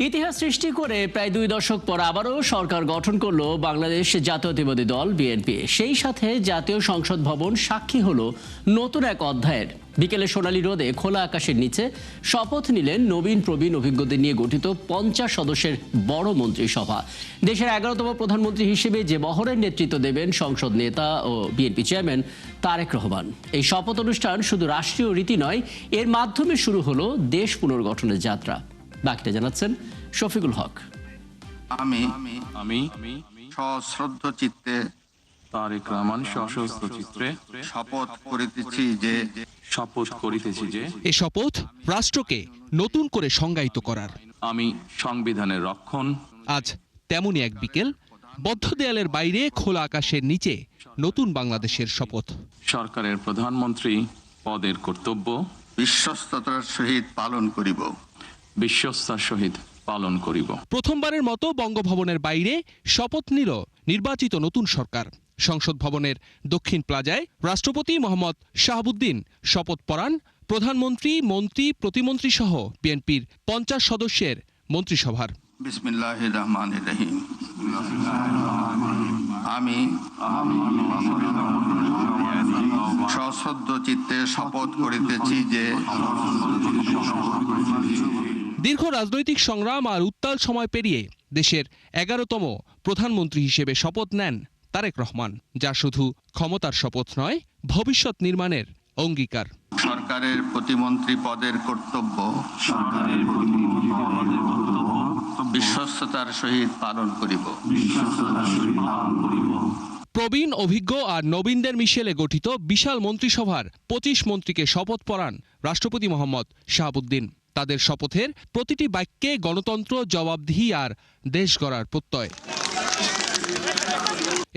ইতিহাস সৃষ্টি করে প্রায় 2 দশক পর আবারও সরকার গঠন করলো বাংলাদেশ জাতীয়তাবাদী দল বিএনপি। সেই সাথে জাতীয় সংসদ ভবন সাক্ষী হলো নতুন এক অধ্যায়ের। বিকেলে সোনালী রোদে খোলা আকাশের নিচে শপথ নিলেন নবীন প্রবীণ অভিজ্ঞদের নিয়ে গঠিত 50 সদস্যের বড় মন্ত্রিসভা। দেশের 11তম প্রধানমন্ত্রী হিসেবে যে বহরের নেতৃত্ব দেবেন সংসদ নেতা ও বিএনপি চেয়ারম্যান তারেক রহমান। এই শপথ অনুষ্ঠান শুধু রাষ্ট্রীয় রীতি নয়, এর মাধ্যমে শুরু হলো দেশ পুনর্গঠনের যাত্রা। বাকিটা জানাচ্ছেন শফিকুল হক। আমি সশ্রদ্ধ চিত্তে তারেক রহমান সশস্ত্র চিত্রে শপথ করিতেছি যে এ শপথ রাষ্ট্রকে নতুন করে সংজ্ঞায়িত করার। আমি সংবিধানের রক্ষণ। আজ তেমনই এক বিকেল, বদ্ধ দেয়ালের বাইরে খোলা আকাশের নিচে নতুন বাংলাদেশের শপথ। সরকারের প্রধানমন্ত্রী পদের কর্তব্য বিশ্বস্ততার সহিত পালন করিব। প্রথমবারের মতো বঙ্গভবনের বাইরে শপথ নিল নির্বাচিত নতুন সরকার। সংসদ ভবনের দক্ষিণ প্লাজায় রাষ্ট্রপতি মোহাম্মদ শাহাবুদ্দিন শপথ পড়ান প্রধানমন্ত্রী, মন্ত্রী, প্রতিমন্ত্রী সহ বিএনপির 50 সদস্যের মন্ত্রিসভার। বিসমিল্লাহির রহমানির রহিম। আমি সশ্রদ্ধ চিত্তে শপথ করিতেছি যে দীর্ঘ রাজনৈতিক সংগ্রাম আর উত্তাল সময় পেরিয়ে দেশের 11তম প্রধানমন্ত্রী হিসেবে শপথ নেন তারেক রহমান, যা শুধু ক্ষমতার শপথ নয়, ভবিষ্যৎ নির্মাণের অঙ্গীকার। সরকারের প্রতিমন্ত্রী পদের কর্তব্য বিশ্বস্ততার সহিত পালন করিব। প্রবীণ, অভিজ্ঞ আর নবীনদের মিশেলে গঠিত বিশাল মন্ত্রিসভার 25 মন্ত্রীকে শপথ পড়ান রাষ্ট্রপতি মোহাম্মদ শাহাবুদ্দিন। তাদের শপথের প্রতিটি বাক্যে গণতন্ত্র, জবাবদিহি আর দেশ গড়ার প্রত্যয়।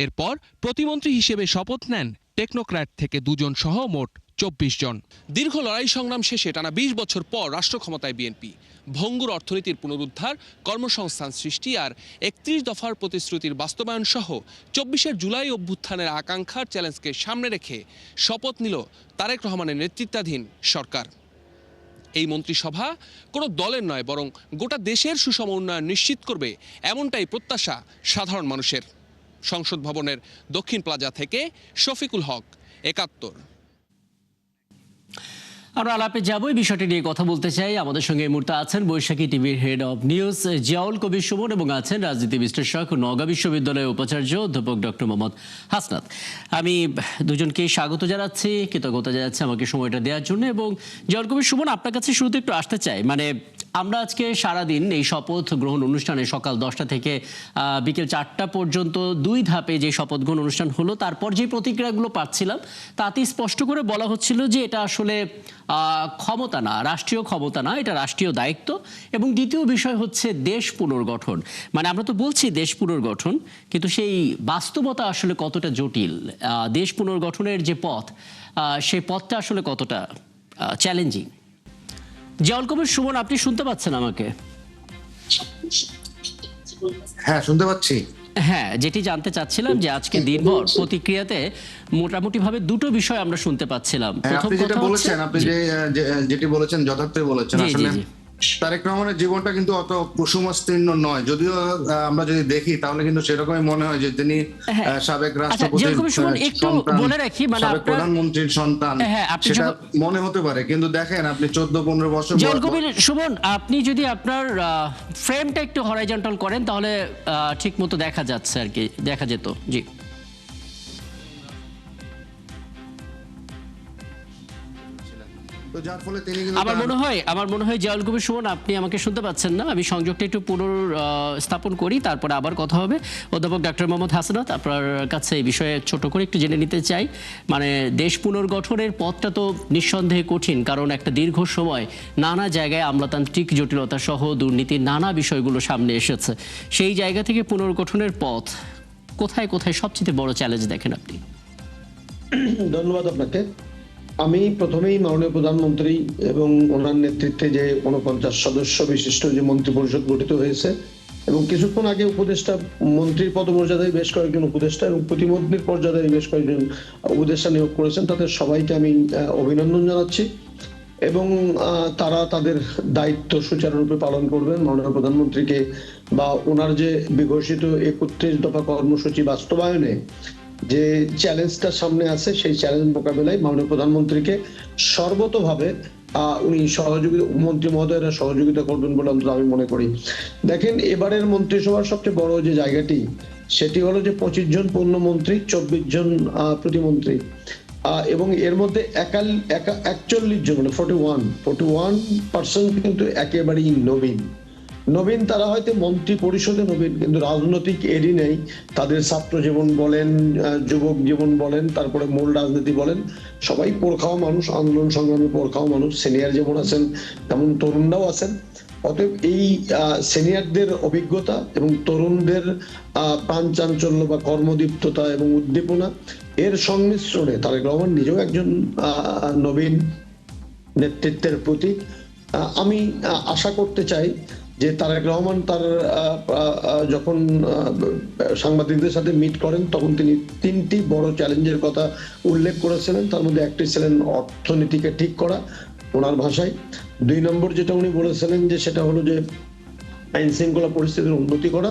এরপর প্রতিমন্ত্রী হিসেবে শপথ নেন টেকনোক্র্যাট থেকে 2 জন সহ মোট 24 জন। দীর্ঘ লড়াই সংগ্রাম শেষে টানা 20 বছর পর রাষ্ট্র ক্ষমতায় বিএনপি। ভঙ্গুর অর্থনীতির পুনরুদ্ধার, কর্মসংস্থান সৃষ্টি আর 31 দফার প্রতিশ্রুতির বাস্তবায়ন সহ 24 জুলাই অভ্যুত্থানের আকাঙ্ক্ষার চ্যালেঞ্জকে সামনে রেখে শপথ নিল তারেক রহমানের নেতৃত্বাধীন সরকার। এই মন্ত্রিসভা কোনো দলের নয়, বরং গোটা দেশের সুষম উন্নয়ন নিশ্চিত করবে, এমনটাই প্রত্যাশা সাধারণ মানুষের। সংসদ ভবনের দক্ষিণ প্লাজা থেকে শফিকুল হক, 71। আমরা আলাপে যাবো, এই বিষয়টি নিয়ে কথা বলতে চাই। আমাদের সঙ্গে এই মুহূর্তে আছেন বৈশাখী টিভির head of news Ziaul Kabir Suman এবং আছেন রাজনীতি বিশ্লেষক, নওগাঁ বিশ্ববিদ্যালয়ের উপাচার্য অধ্যাপক ডক্টর মোহাম্মদ হাসনাত। আমি দুজনকে স্বাগত জানাচ্ছি, কৃতজ্ঞতা জানাচ্ছি আমাকে সময়টা দেওয়ার জন্য। এবং জিয়াউল কবির সুমন, আপনার কাছে শুরুতে একটু আসতে চাই, মানে আমরা আজকে সারাদিন এই শপথ গ্রহণ অনুষ্ঠানে সকাল 10টা থেকে বিকেল 4টা পর্যন্ত 2 ধাপে যে শপথ গ্রহণ অনুষ্ঠান হলো, তারপর যে প্রতিক্রিয়াগুলো পাচ্ছিলাম তাতে স্পষ্ট করে বলা হচ্ছিল যে এটা আসলে ক্ষমতা না, রাষ্ট্রীয় ক্ষমতা না, এটা রাষ্ট্রীয় দায়িত্ব। এবং দ্বিতীয় বিষয় হচ্ছে দেশ পুনর্গঠন। মানে আমরা তো বলছি দেশ পুনর্গঠন, কিন্তু সেই বাস্তবতা আসলে কতটা জটিল, দেশ পুনর্গঠনের যে পথ, সেই পথটা আসলে কতটা চ্যালেঞ্জিং। জিয়াউল কবির সুমন, আপনি শুনতে পাচ্ছেন আমাকে? হ্যাঁ, শুনতে পাচ্ছি। হ্যাঁ, যেটি জানতে চাচ্ছিলাম যে আজকে দিনভর প্রতিক্রিয়াতে মোটামুটি ভাবে 2টো বিষয় আমরা শুনতে পাচ্ছিলাম। প্রথম কথা হচ্ছে আপনি যেটি বলেছেন যথার্থই বলেছেন। আসলে তারেক রহমানের জীবনটা কিন্তু অত কুসুমস্তীর্ণ নয়, যদিও আমরা যদি দেখি তাহলে কিন্তু সেরকমই মনে হয় যে তিনি সাবেক রাষ্ট্রপতির সন্তান, প্রধানমন্ত্রীর সন্তান, সেটা মনে হতে পারে। কিন্তু দেখেন, আপনি 14-15 বছর সুমন, আপনি যদি আপনার ফ্রেমটা একটু হরাইজন্টাল করেন তাহলে ঠিক মতো দেখা যাচ্ছে আর কি, দেখা যেত। জি, আমার মনে হয় জিয়াউল কবির সুমন, আপনি আমাকে শুনতে পাচ্ছেন না। আমি সংযোগটা একটু পুনর্স্থাপন করি, তারপরে আবার কথা হবে। অধ্যাপক ডক্টর মোহাম্মদ হাসনাত, আপনার কাছে এই বিষয়ে ছোট করে একটু জেনে নিতে চাই। মানে দেশ পুনর্গঠনের পথটা তো নিঃসন্দেহে কঠিন, কারণ একটা দীর্ঘ সময় নানা জায়গায় আমলাতান্ত্রিক জটিলতা সহ দুর্নীতির নানা বিষয়গুলো সামনে এসেছে। সেই জায়গা থেকে পুনর্গঠনের পথ কোথায় কোথায় সবচেয়ে বড় চ্যালেঞ্জ দেখেন আপনি? ধন্যবাদ আপনাকে। আমি প্রথমেই মাননীয় প্রধানমন্ত্রী এবং ওনার নেতৃত্বে যে 49 সদস্য বিশিষ্ট যে মন্ত্রিপরিষদ গঠিত হয়েছে, এবং কিছুক্ষণ আগে উপদেষ্টা মন্ত্রীর পদমর্যাদায় বেশ কয়েকজন উপদেষ্টা এবং প্রতিমন্ত্রীর পর্যায়ে বেশ কয়েকজন উপদেষ্টা নিয়োগ করেছেন, তাদের সবাইকে আমি অভিনন্দন জানাচ্ছি। এবং তারা তাদের দায়িত্ব সুচারুরূপে পালন করবেন। মাননীয় প্রধানমন্ত্রীকে বা ওনার যে বিঘোষিত 31 দফা কর্মসূচি বাস্তবায়নে যে চ্যালেঞ্জটা সামনে আছে, সেই চ্যালেঞ্জ মোকাবেলায় মাননীয় প্রধানমন্ত্রীকে সর্বতোভাবে উনি মন্ত্রী মহোদয়রা সহযোগিতা করবেন বলে অন্তত আমি মনে করি। দেখেন, এবারের মন্ত্রিসভার সবচেয়ে বড় যে জায়গাটি, সেটি হলো যে 25 জন পূর্ণমন্ত্রী, 24 জন প্রতিমন্ত্রী, এবং এর মধ্যে 41 জন মানে 41% কিন্তু একেবারেই নবীন। তারা হয়তো মন্ত্রী পরিষদে নবীন, কিন্তু রাজনৈতিক এরই নেই। তাদের ছাত্র জীবন বলেন, যুবক জীবন বলেন, তারপরে মূল রাজনীতি বলেন, সবাই পোড়খাওয়া মানুষ, আন্দোলন সংগ্রামী পোড়খাওয়া মানুষ। সিনিয়র যেমন আছেন তেমন তরুণরাও আছেন। অতএব এই সিনিয়রদের অভিজ্ঞতা এবং তরুণদের প্রাণ চাঞ্চল্য বা কর্মদীপ্ততা এবং উদ্দীপনা, এর সংমিশ্রণে তারেক রহমান নিজেও একজন নবীন নেতৃত্বের প্রতীক। আমি আশা করতে চাই যে তারেক রহমান তার যখন সাংবাদিকদের সাথে মিট করেন, তখন তিনি 3টি বড় চ্যালেঞ্জের কথা উল্লেখ করেছিলেন। তার মধ্যে একটি ছিলেন অর্থনীতিকে ঠিক করা, ওনার ভাষায়। 2 নম্বর যেটা উনি বলেছিলেন যে সেটা হলো যে আইন শৃঙ্খলা পরিস্থিতির উন্নতি করা।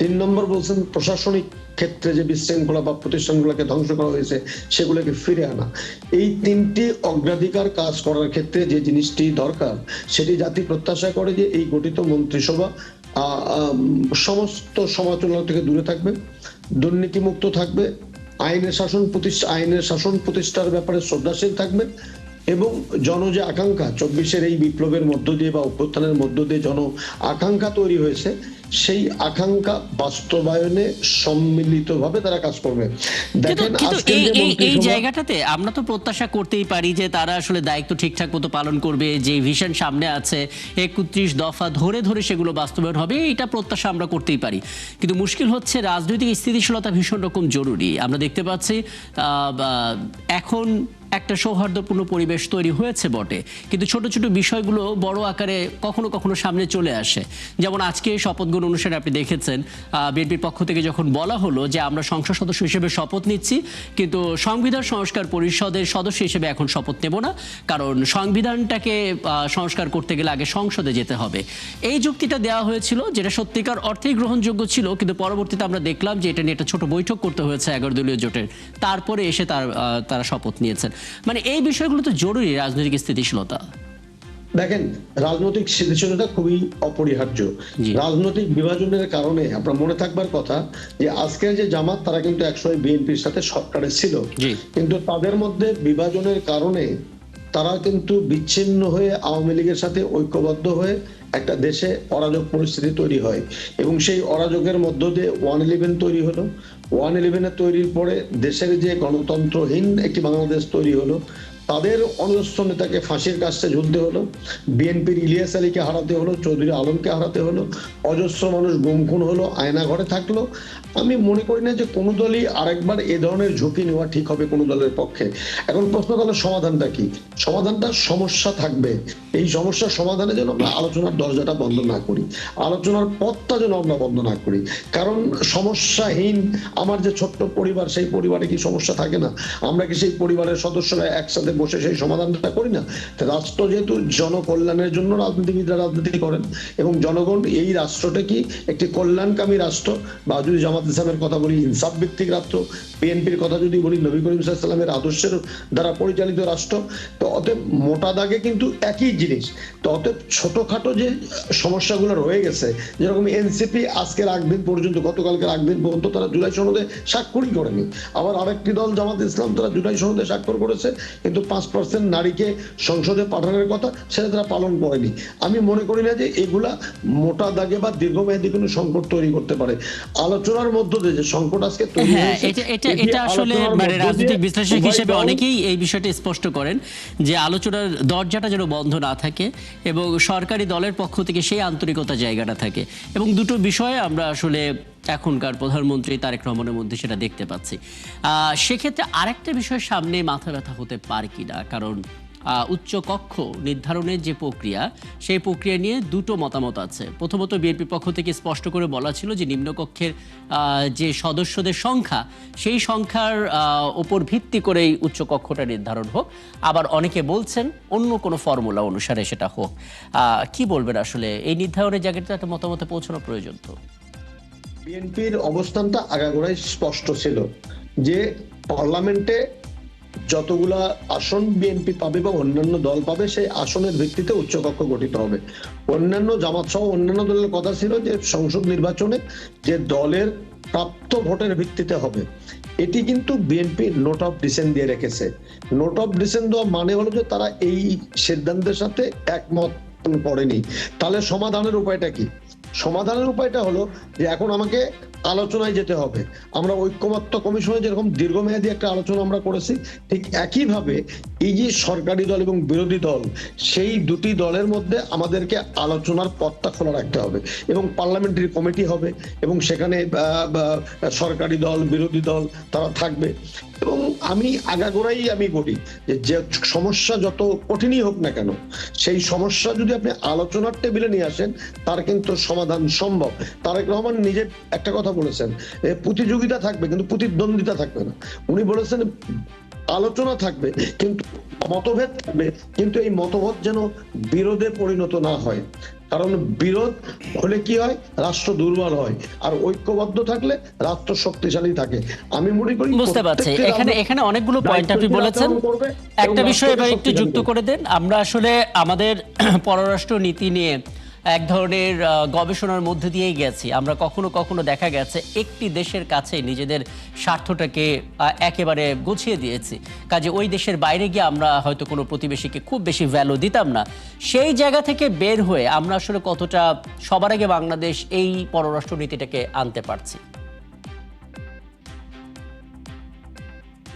3 নম্বর বলছেন প্রশাসনিক ক্ষেত্রে যে বিশৃঙ্খলা বা প্রতিষ্ঠানগুলোকে ধ্বংস করা হয়েছে সেগুলোকে ফিরে আনা। এই 3টি অগ্রাধিকার কাজ করার ক্ষেত্রে যে জিনিসটি দরকার, সেটি জাতি প্রত্যাশা করে যে এই গঠিত মন্ত্রিসভা সমস্ত সমালোচনা থেকে দূরে থাকবে, দুর্নীতিমুক্ত থাকবে, আইনের শাসন প্রতিষ্ঠার ব্যাপারে শ্রদ্ধাশীল থাকবে, এবং যে আকাঙ্ক্ষা 24-এর এই বিপ্লবের মধ্য দিয়ে বা অভ্যুত্থানের মধ্য দিয়ে আকাঙ্ক্ষা তৈরি হয়েছে, সেই আকাঙ্ক্ষা বাস্তবায়নে সম্মিলিতভাবে তারা কাজ করবে। দেখেন, এই জায়গাটাতে আমরা তো প্রত্যাশা করতেই পারি যে তারা আসলে দায়িত্ব ঠিকঠাক মতো পালন করবে, যে ভিশন সামনে আছে 31 দফা ধরে ধরে সেগুলো বাস্তবায়ন হবে, এটা প্রত্যাশা আমরা করতেই পারি। কিন্তু মুশকিল হচ্ছে রাজনৈতিক স্থিতিশীলতা ভীষণ রকম জরুরি। আমরা দেখতে পাচ্ছি এখন একটা সৌহার্দ্যপূর্ণ পরিবেশ তৈরি হয়েছে বটে, কিন্তু ছোট ছোট বিষয়গুলো বড় আকারে কখনো কখনো সামনে চলে আসে। যেমন আজকে শপথ গ্রহণ অনুষ্ঠানে আপনি দেখেছেন বিএনপির পক্ষ থেকে যখন বলা হলো যে আমরা সংসদ সদস্য হিসেবে শপথ নিচ্ছি, কিন্তু সংবিধান সংস্কার পরিষদের সদস্য হিসেবে এখন শপথ নেব না, কারণ সংবিধানটাকে সংস্কার করতে গেলে আগে সংসদে যেতে হবে। এই যুক্তিটা দেওয়া হয়েছিল, যেটা সত্যিকার অর্থেই গ্রহণযোগ্য ছিল, কিন্তু পরবর্তীতে আমরা দেখলাম যে এটা নিয়ে একটা ছোট বৈঠক করতে হয়েছে 11 দলীয় জোটের, তারপরে এসে তারা শপথ নিয়েছেন। মানে এই বিষয়গুলো তো জরুরি রাজনৈতিক স্থিতিশীলতা। দেখেন, রাজনৈতিক স্থিতিশীলতা খুবই অপরিহার্য। রাজনৈতিক বিভাজনের কারণে আপনার মনে থাকবার কথা যে আজকের যে জামাত, তারা কিন্তু একসময় বিএনপির সাথে সরকারে ছিল, কিন্তু তাদের মধ্যে বিভাজনের কারণে তারা কিন্তু বিচ্ছিন্ন হয়ে আওয়ামী লীগের সাথে ঐক্যবদ্ধ হয়ে একটা দেশে অরাজক পরিস্থিতি তৈরি হয়, এবং সেই অরাজকের মধ্য দিয়ে 111 তৈরি হলো। 111 তৈরির পরে দেশের যে গণতন্ত্রহীন একটি বাংলাদেশ তৈরি হলো, তাদের অনস্ত নেতাকে ফাঁসির কাছে ঝুলতে হলো, বিএনপির ইলিয়াস আলীকে হারাতে হলো, চৌধুরী আলমকে হারাতে হলো, অজস্র মানুষ গুম খুন হলো, আয়না ঘরে থাকলো। আমি মনে করি না যে কোনো দলই আরেকবার এ ধরনের ঝুঁকি নেওয়া ঠিক হবে কোনো দলের পক্ষে। এখন প্রশ্ন হলো সমাধানটা কি? সমাধানটা সমস্যা থাকবে, এই সমস্যার সমাধানে যেন আমরা আলোচনার দরজাটা বন্ধ না করি, আলোচনার পথটা যেন আমরা বন্ধ না করি। কারণ সমস্যাহীন আমার যে ছোট্ট পরিবার, সেই পরিবারে কি সমস্যা থাকে না? আমরা কি সেই পরিবারের সদস্যরা একসাথে বসে সেই সমাধানটা করি না? রাষ্ট্র যেহেতু জনকল্যাণের জন্য রাজনীতিবিদরা রাজনীতি করেন, এবং জনগণ এই রাষ্ট্রটা কি একটি কল্যাণকামী রাষ্ট্র, বা যদি জামাত ইসলামের কথা বলি ইনসাফ ভিত্তিক রাষ্ট্র, বিএনপির কথা যদি বলি নবী করিম সাল্লাল্লাহু আলাইহি ওয়াসাল্লামের আদর্শের দ্বারা পরিচালিত রাষ্ট্র। তো অতএব মোটা দাগে কিন্তু একই জিনিস। তো অতএব ছোটখাটো যে সমস্যাগুলো রয়ে গেছে, যেরকম এনসিপি আজকের আগদিন পর্যন্ত, গতকালকের আগদিন পর্যন্ত তারা জুলাই সনদে স্বাক্ষরই করেনি। আবার আরেকটি দল জামাত ইসলাম, তারা জুলাই সনদে স্বাক্ষর করেছে, কিন্তু 5% নারীকে সংসদে পাঠানোর কথা সেটা তারা পালন করেনি। আমি মনে করি না যে এগুলা মোটা দাগে বা দীর্ঘমেয়াদী কোনো সংকট তৈরি করতে পারে। আলোচনার মধ্য দিয়ে যে সংকট আজকে তৈরি হয়েছে, এটা আসলে মানে রাজনৈতিক বিশ্লেষক হিসেবে অনেকেই এই বিষয়টা স্পষ্ট করেন যে আলোচনার দরজাটা যেন বন্ধ না থাকে এবং সরকারি দলের পক্ষ থেকে সেই আন্তরিকতা জায়গাটা থাকে। এবং দুটো বিষয়ে আমরা আসলে এখনকার প্রধানমন্ত্রী তারেক রহমানের মধ্যে সেটা দেখতে পাচ্ছি। সেক্ষেত্রে আরেকটা বিষয় সামনে মাথা ব্যথা হতে পারে কিনা, কারণ উচ্চ কক্ষ নির্ধারণের যে প্রক্রিয়া, সেই প্রক্রিয়া নিয়ে দুটো মতামত আছে। প্রথমত বিএনপির পক্ষ থেকে স্পষ্ট করে বলা ছিল যে নিম্নকক্ষের যে সদস্যদের সংখ্যা, সেই সংখ্যার উপর ভিত্তি করেই উচ্চ কক্ষটা নির্ধারণ হোক। আবার অনেকে বলছেন অন্য কোনো ফর্মুলা অনুসারে সেটা হোক। কি বলবেন আসলে এই নির্ধারণের জায়গাটা একটা মতামতে পৌঁছানো প্রয়োজন? তো বিএনপির অবস্থানটা আগাগোড়াই স্পষ্ট ছিল যে পার্লামেন্টে যতগুলা আসন বিএনপি পাবে বা অন্যান্য দল পাবে, সেই আসনের ভিত্তিতে উচ্চকক্ষ গঠিত হবে। অন্যান্য জামাত সহ অন্যান্য দলের কথা ছিল যে সংসদ নির্বাচনে যে দলের প্রাপ্ত ভোটের ভিত্তিতে হবে। এটি কিন্তু বিএনপি নোট অফ ডিসেন্ট দিয়ে রেখেছে। নোট অফ ডিসেন্ট দেওয়া মানে হলো যে তারা এই সিদ্ধান্তের সাথে একমত পড়েনি। তাহলে সমাধানের উপায়টা কি? সমাধানের উপায়টা হলো যে এখন আমাকে আলোচনায় যেতে হবে। আমরা ঐক্যমত্য কমিশনে যেরকম দীর্ঘমেয়াদী একটা আলোচনা আমরা করেছি, ঠিক একইভাবে এই যে সরকারি দল এবং বিরোধী দল, সেই দুটি দলের মধ্যে আমাদেরকে আলোচনার পথটা খোলা রাখতে হবে এবং পার্লামেন্টারি কমিটি হবে এবং সেখানে সরকারি দল বিরোধী দল তারা থাকবে। এবং আমি আগাগোড়াই বলি যে সমস্যা যত কঠিনই হোক না কেন, সেই সমস্যা যদি আপনি আলোচনার টেবিলে নিয়ে আসেন, তার কিন্তু সমাধান সম্ভব। তারেক রহমান নিজে একটা কথা বলেছেন, প্রতিযোগিতা থাকবে কিন্তু প্রতিদ্বন্দ্বিতা থাকবে না। উনি বলেছেন আলোচনা থাকবে কিন্তু মতভেদ থাকবে, কিন্তু এই মতভেদ যেন বিরোধে পরিণত না হয়। কারণ বিরোধ হলে কি হয়? রাষ্ট্র দুর্বল হয়, আর ঐক্যবদ্ধ থাকলে রাষ্ট্র শক্তিশালী থাকে। আমি মনে করি বুঝতে পারছি এখানে অনেকগুলো পয়েন্ট আপনি বলেছেন। একটা বিষয় এবার একটু যুক্ত করে দেন। আমরা আসলে আমাদের পররাষ্ট্র নীতি নিয়ে এক ধরনের গবেষণার মধ্যে দিয়েই গেছি। আমরা কখনো কখনো দেখা গেছে একটি দেশের কাছে নিজেদের স্বার্থটাকে একেবারে গুছিয়ে দিয়েছি, কাজে ওই দেশের বাইরে গিয়ে আমরা হয়তো কোনো প্রতিবেশীকে খুব বেশি ভ্যালু দিতাম না। সেই জায়গা থেকে বের হয়ে আমরা আসলে কতটা সবার আগে বাংলাদেশ এই পররাষ্ট্র নীতিটাকে আনতে পারছি?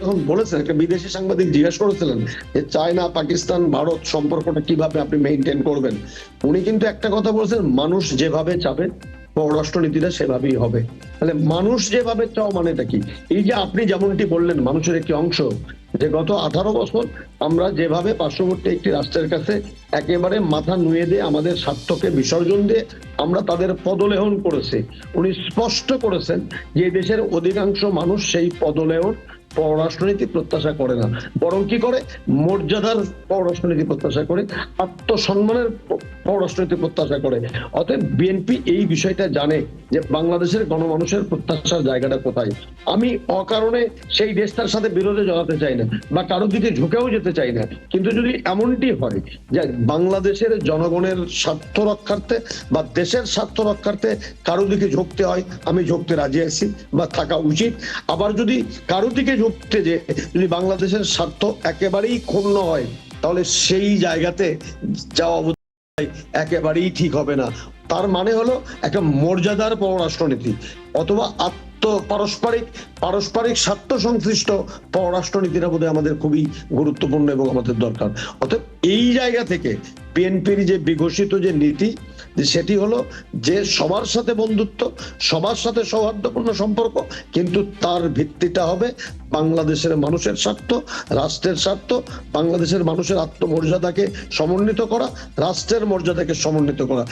যখন বলেছেন, একটা বিদেশি সাংবাদিক জিজ্ঞাসা করেছিলেন যে চায়না পাকিস্তান ভারত সম্পর্কটা কিভাবে আপনি মেইনটেইন করবেন, উনি কিন্তু একটা কথা বলেছেন, মানুষ যেভাবে চাবে পররাষ্ট্র নীতিটা সেভাবেই হবে। তাহলে মানুষ যেভাবে চাও মানেটা কি? এই যে আপনি যেমনটি বললেন মানুষের একটি অংশ, যে গত 18 বছর আমরা যেভাবে পার্শ্ববর্তী একটি রাষ্ট্রের কাছে একেবারে মাথা নুয়ে দিয়ে আমাদের স্বার্থকে বিসর্জন দিয়ে আমরা তাদের পদলেহন করেছি, উনি স্পষ্ট করেছেন যে দেশের অধিকাংশ মানুষ সেই পদলেহন পররাষ্ট্রনীতি প্রত্যাশা করে না, বরং কি করে? মর্যাদার পররাষ্ট্রনীতি প্রত্যাশা করে, আত্মসম্মানের পররাষ্ট্রনীতি প্রত্যাশা করে। অতএব বিএনপি এই বিষয়টা জানে যে বাংলাদেশের গণমানুষের প্রত্যাশার জায়গাটা কোথায়। আমি অকারণে সেই দেশটার সাথে বিরোধে জড়াতে চাই না বা কারোর দিকে ঝুঁকেও যেতে চাই না, কিন্তু যদি এমনটি হয় যে বাংলাদেশের জনগণের স্বার্থ রক্ষার্থে বা দেশের স্বার্থ রক্ষার্থে কারো দিকে ঝুঁকতে হয়, আমি ঝুঁকতে রাজি আছি বা থাকা উচিত। আবার যদি কারো দিকে ঝুঁকতে যে যদি বাংলাদেশের স্বার্থ একেবারেই ক্ষুণ্ণ হয়, তাহলে সেই জায়গাতে যাওয়া একেবারেই ঠিক হবে না। তার মানে হলো একটা মর্যাদার পররাষ্ট্রনীতি অথবা পারস্পরিক স্বার্থ সংশ্লিষ্ট পররাষ্ট্রনীতিটা বোধহয় আমাদের খুবই গুরুত্বপূর্ণ এবং আমাদের দরকার। অতএব এই জায়গা থেকে বিএনপির যে বিকশিত যে নীতি, সেটি হলো যে সবার সাথে বন্ধুত্ব, সবার সাথে সৌহার্দ্যপূর্ণ সম্পর্ক, কিন্তু তার ভিত্তিটা হবে বাংলাদেশের মানুষের স্বার্থ, রাষ্ট্রের স্বার্থ, বাংলাদেশের মানুষের আত্মমর্যাদাকে সমন্বিত করা, রাষ্ট্রের মর্যাদাকে সমন্বিত করা।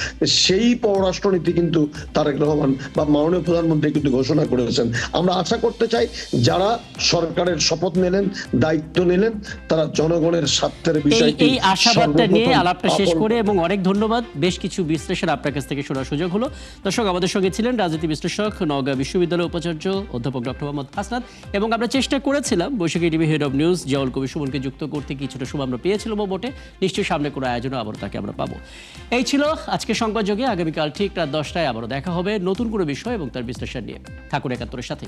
সেই পররাষ্ট্রনীতি কিন্তু তারেক রহমান বা মাননীয় প্রধানমন্ত্রী কিন্তু ঘোষণা করেছেন। আমরা আশা করতে চাই যারা সরকারের শপথ নিলেন, দায়িত্ব নিলেন, তারা জনগণের স্বার্থের বিষয়টি এই আশাবাদটা নিয়ে আলাপটা শেষ করে, এবং অনেক ধন্যবাদ। বেশ কিছু বিশ্লেষণ আপনার কাছ থেকে শোনার সুযোগ হলো। দর্শক, আমাদের সঙ্গে ছিলেন রাজনীতি বিশ্লেষক, নওগাঁ বিশ্ববিদ্যালয়ের উপাচার্য অধ্যাপক ডক্টর মোহাম্মদ হাসনাত। এবং আমরা চেষ্টা করেছিলাম Baishakhi TV head of news Ziaul Kabir সুমনকে যুক্ত করতে, কিছুটা সময় আমরা পেয়েছিলাম বটে। নিশ্চয়ই সামনে কোনো আয়োজনে আবারও তাকে আমরা পাবো। এই ছিল আজকে সংবাদযোগে। আগামীকাল ঠিক রাত 10টায় আবারও দেখা হবে নতুন কোনো বিষয় এবং তার বিশ্লেষণ নিয়ে। থাকুন একাত্তরের সাথে।